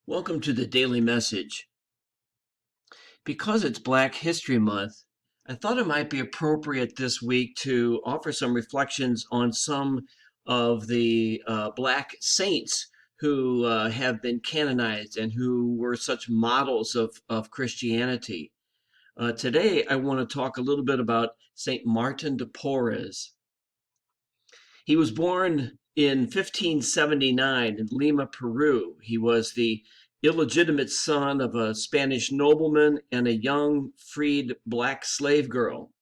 Welcome to the Daily Message. Because it's Black History Month, I thought it might be appropriate this week to offer some reflections on some of the Black saints who have been canonized and who were such models of Christianity. Today, I want to talk a little bit about St. Martin de Porres. He was born in 1579 in Lima, Peru. He was the illegitimate son of a Spanish nobleman and a young, freed black slave girl.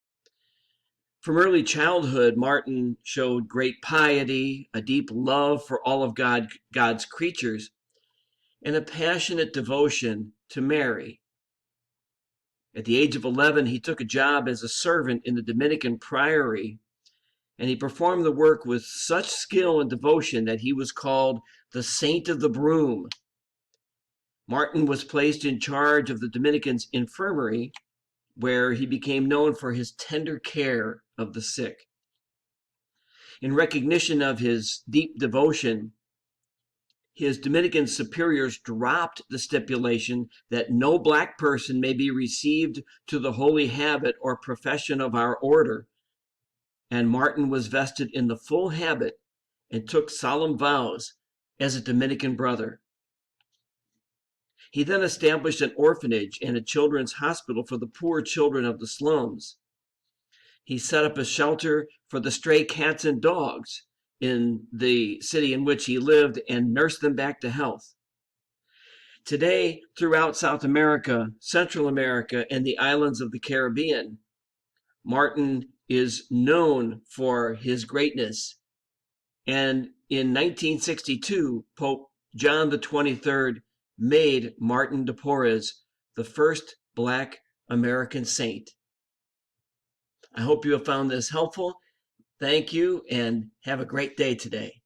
From early childhood, Martin showed great piety, a deep love for all of God's creatures, and a passionate devotion to Mary. At the age of 11, he took a job as a servant in the Dominican priory, and he performed the work with such skill and devotion that he was called the Saint of the Broom. Martin was placed in charge of the Dominicans' infirmary, where he became known for his tender care of the sick. In recognition of his deep devotion, his Dominican superiors dropped the stipulation that no black person may be received to the holy habit or profession of our order, and Martin was vested in the full habit and took solemn vows as a Dominican brother. He then established an orphanage and a children's hospital for the poor children of the slums. He set up a shelter for the stray cats and dogs in the city in which he lived and nursed them back to health. Today, throughout South America, Central America, and the islands of the Caribbean, Martin is known for his greatness. And in 1962, Pope John the 23rd made Martin de Porres the first Black American saint. I hope you have found this helpful. Thank you and have a great day today.